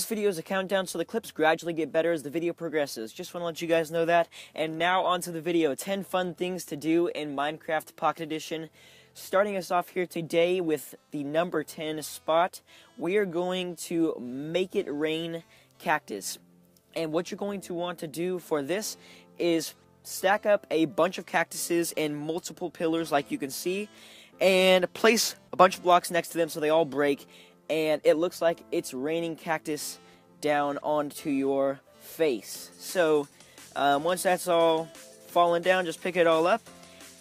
This video is a countdown, so the clips gradually get better as the video progresses. Just want to let you guys know that. And now onto the video. 10 fun things to do in Minecraft Pocket Edition. Starting us off here today with the number 10 spot, we are going to make it rain cactus. And what you're going to want to do for this is stack up a bunch of cactuses in multiple pillars like you can see, and place a bunch of blocks next to them so they all break, and it looks like it's raining cactus down onto your face. So once that's all fallen down, just pick it all up,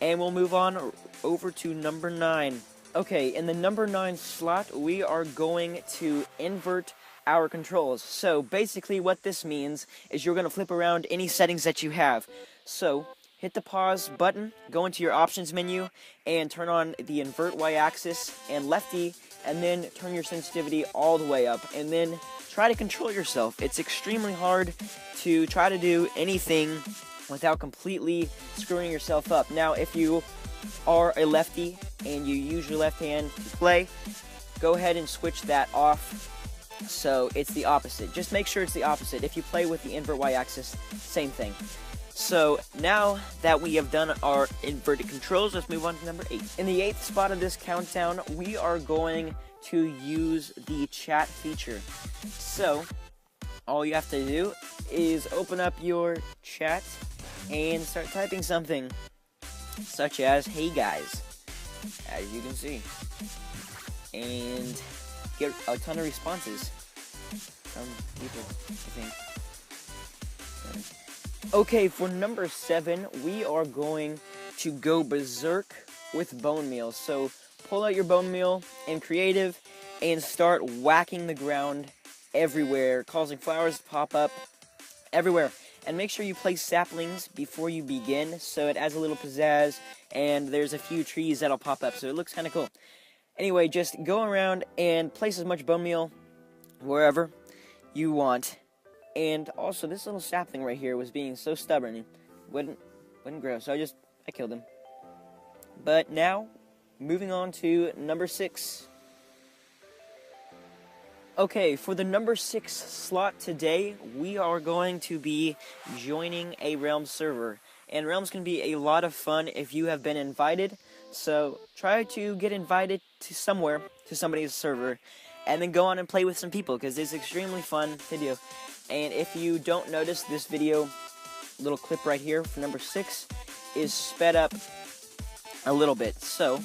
and we'll move on over to number 9. Okay, in the number 9 slot, we are going to invert our controls. So basically what this means is you're going to flip around any settings that you have. So hit the pause button, go into your options menu, and turn on the invert y-axis and lefty, and then turn your sensitivity all the way up, and then try to control yourself. It's extremely hard to try to do anything without completely screwing yourself up. Now, if you are a lefty and you use your left hand to play, go ahead and switch that off so it's the opposite. Just make sure it's the opposite. If you play with the invert y-axis, same thing. So now that we have done our inverted controls, let's move on to number 8. In the 8th spot of this countdown, we are going to use the chat feature. So all you have to do is open up your chat and start typing something, such as "Hey guys," as you can see, and get a ton of responses from people, I think. Okay, for number 7, we are going to go berserk with bone meal. So pull out your bone meal in creative and start whacking the ground everywhere, causing flowers to pop up everywhere. And make sure you place saplings before you begin, so it adds a little pizzazz, and there's a few trees that'll pop up, so it looks kind of cool. Anyway, just go around and place as much bone meal wherever you want. And also, this little sapling right here was being so stubborn, it wouldn't grow, so I killed him. But now, moving on to number 6. Okay, for the number 6 slot today, we are going to be joining a Realm server. And Realms can be a lot of fun if you have been invited, so try to get invited to somewhere, to somebody's server, and then go on and play with some people, because it's extremely fun to do. And if you don't notice, this video, little clip right here for number 6, is sped up a little bit. So,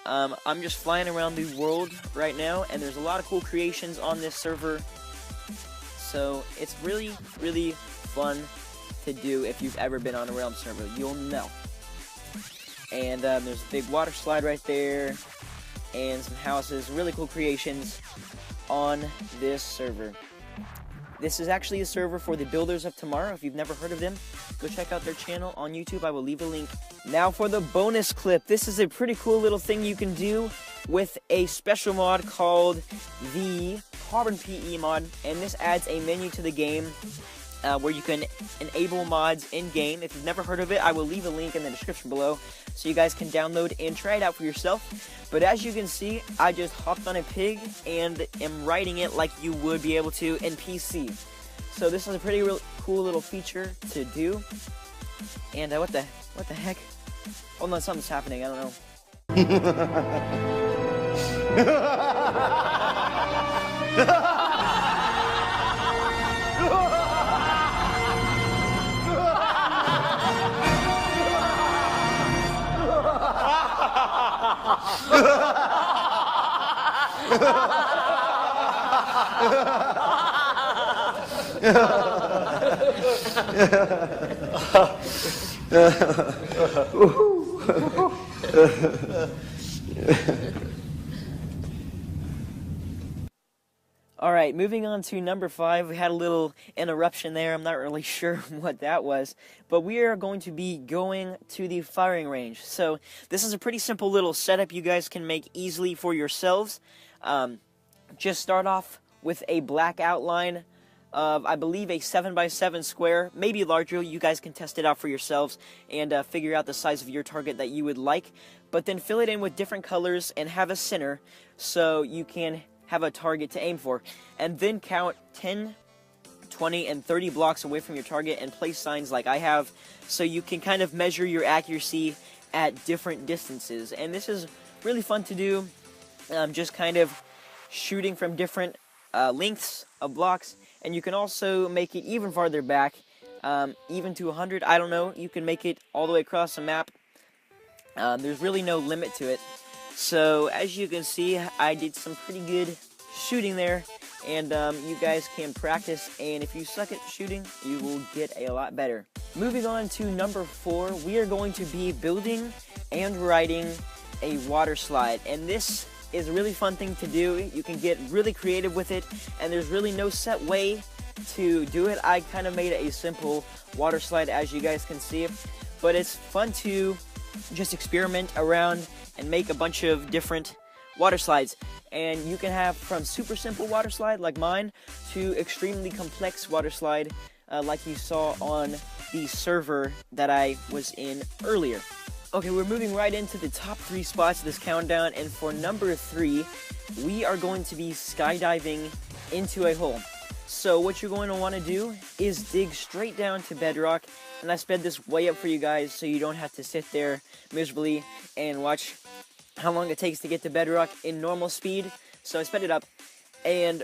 I'm just flying around the world right now, and there's a lot of cool creations on this server. So, it's really, really fun to do if you've ever been on a Realm server. You'll know. And there's a big water slide right there, and some houses, really cool creations on this server. This is actually a server for the Builders of Tomorrow. If you've never heard of them, go check out their channel on YouTube. I will leave a link. Now for the bonus clip. This is a pretty cool little thing you can do with a special mod called the Carbon PE mod, and this adds a menu to the game where you can enable mods in-game. If you've never heard of it, I will leave a link in the description below so you guys can download and try it out for yourself. But as you can see, I just hopped on a pig and am riding it like you would be able to in PC. So this is a pretty cool little feature to do. And what the heck? Hold on, something's happening, I don't know. Alright, moving on to number 5. We had a little interruption there. I'm not really sure what that was. But we are going to be going to the firing range. So this is a pretty simple little setup you guys can make easily for yourselves. Just start off with a black outline of, I believe, a 7x7 square, maybe larger. You guys can test it out for yourselves and figure out the size of your target that you would like. But then fill it in with different colors and have a center so you can have a target to aim for, and then count 10, 20, and 30 blocks away from your target and place signs like I have, so you can kind of measure your accuracy at different distances. And this is really fun to do, just kind of shooting from different lengths of blocks, and you can also make it even farther back, even to 100. I don't know, you can make it all the way across the map. There's really no limit to it. So as you can see, I did some pretty good shooting there, and you guys can practice, and if you suck at shooting, you will get a lot better. Moving on to number 4, we are going to be building and riding a water slide, and this is a really fun thing to do. You can get really creative with it, and there's really no set way to do it. I kind of made a simple water slide, as you guys can see, but it's fun to just experiment around and make a bunch of different water slides. And you can have from super simple water slide like mine to extremely complex water slide like you saw on the server that I was in earlier. Okay, we're moving right into the top 3 spots of this countdown, and for number 3, we are going to be skydiving into a hole. So what you're going to want to do is dig straight down to bedrock, and I sped this way up for you guys so you don't have to sit there miserably and watch how long it takes to get to bedrock in normal speed. So I sped it up, and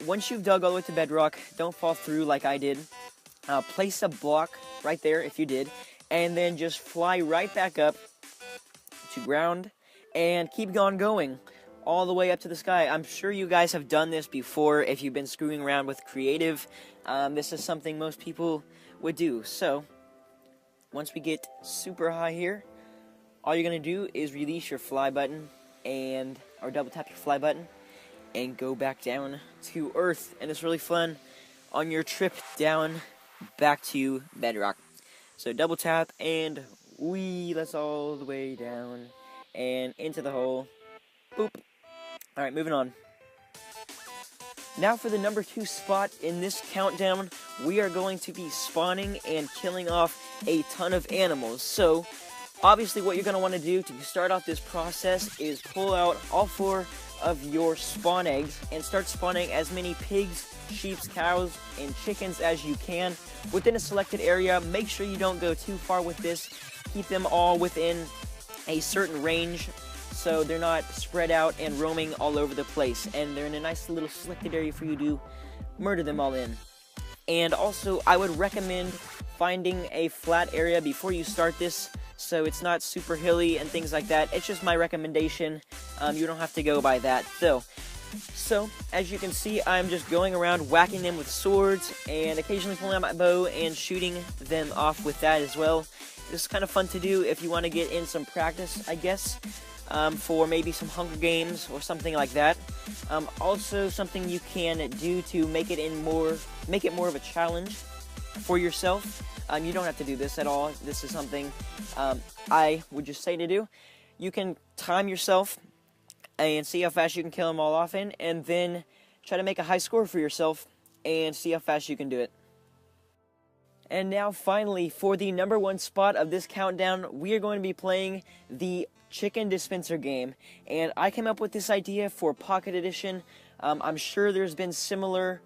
once you've dug all the way to bedrock, don't fall through like I did. Place a block right there if you did, and then just fly right back up to ground and keep on going all the way up to the sky. I'm sure you guys have done this before if you've been screwing around with creative. This is something most people would do. So once we get super high here, all you're going to do is release your fly button or double tap your fly button and go back down to Earth. And it's really fun on your trip down back to bedrock. So double tap and that's all the way down and into the hole. Boop. Alright, moving on. Now for the number 2 spot in this countdown, we are going to be spawning and killing off a ton of animals. So obviously what you're going to want to do to start off this process is pull out all 4 of your spawn eggs and start spawning as many pigs, sheep, cows, and chickens as you can within a selected area. Make sure you don't go too far with this. Keep them all within a certain range so they're not spread out and roaming all over the place, and they're in a nice little selected area for you to murder them all in. And also, I would recommend finding a flat area before you start this, so it's not super hilly and things like that. It's just my recommendation. You don't have to go by that though. So as you can see, I'm just going around whacking them with swords and occasionally pulling out my bow and shooting them off with that as well. This is kind of fun to do if you want to get in some practice, I guess, for maybe some Hunger Games or something like that. Also, something you can do to make it more of a challenge for yourself. You don't have to do this at all. This is something I would just say to do. You can time yourself and see how fast you can kill them all off in, and then try to make a high score for yourself and see how fast you can do it. And now finally, for the number 1 spot of this countdown, we are going to be playing the Chicken Dispenser game. And I came up with this idea for Pocket Edition. I'm sure there's been similar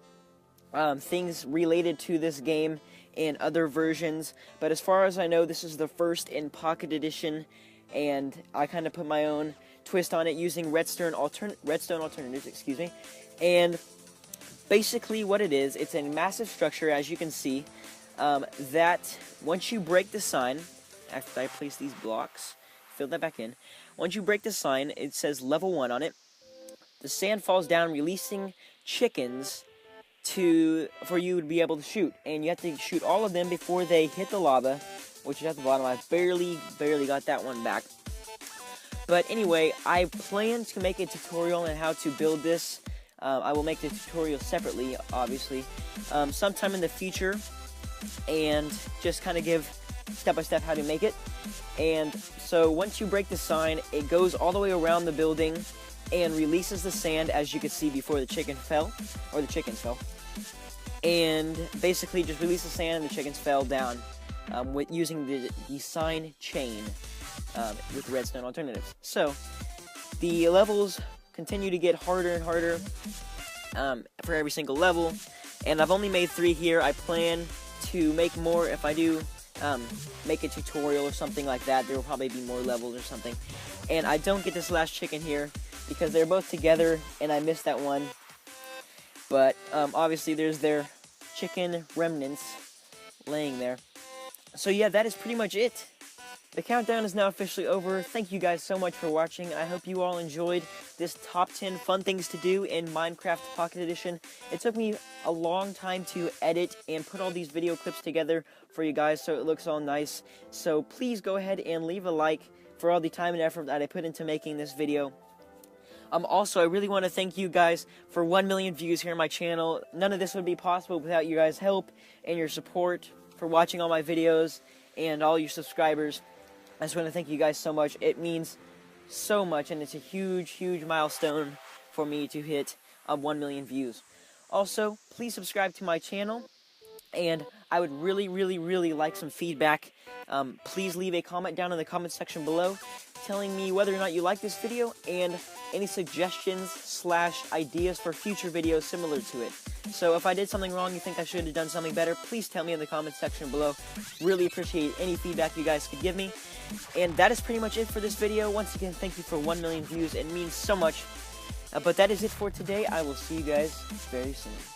things related to this game in other versions, but as far as I know, this is the first in Pocket Edition, and I kind of put my own twist on it using Redstone alternatives, and basically what it is, it's a massive structure, as you can see, that once you break the sign, after I place these blocks, fill that back in, once you break the sign, it says level 1 on it, the sand falls down, releasing chickens for you to be able to shoot, and you have to shoot all of them before they hit the lava, which is at the bottom. I barely got that one back. But anyway, I plan to make a tutorial on how to build this. I will make the tutorial separately, obviously, sometime in the future, and just kind of give step-by-step how to make it. And so once you break the sign, it goes all the way around the building and releases the sand, as you could see before the chickens fell. And basically just release the sand and the chickens fell down with using the sign chain with redstone alternatives. So the levels continue to get harder and harder for every single level. And I've only made 3 here. I plan to make more if I do make a tutorial or something like that. There will probably be more levels or something. And I don't get this last chicken here because they're both together and I missed that one. But obviously there's their chicken remnants laying there. So yeah, that is pretty much it. The countdown is now officially over. Thank you guys so much for watching. I hope you all enjoyed this top 10 fun things to do in Minecraft Pocket Edition. It took me a long time to edit and put all these video clips together for you guys so it looks all nice. So please go ahead and leave a like for all the time and effort that I put into making this video. Also, I really want to thank you guys for 1 million views here on my channel. None of this would be possible without you guys' help and your support for watching all my videos and all your subscribers. I just want to thank you guys so much. It means so much, and it's a huge, huge milestone for me to hit 1 million views. Also, please subscribe to my channel, and I would really, really, really like some feedback. Please leave a comment down in the comment section below telling me whether or not you like this video and any suggestions / ideas for future videos similar to it. So if I did something wrong, you think I should have done something better, please tell me in the comment section below. Really appreciate any feedback you guys could give me. And that is pretty much it for this video. Once again, thank you for 1 million views. It means so much. But that is it for today. I will see you guys very soon.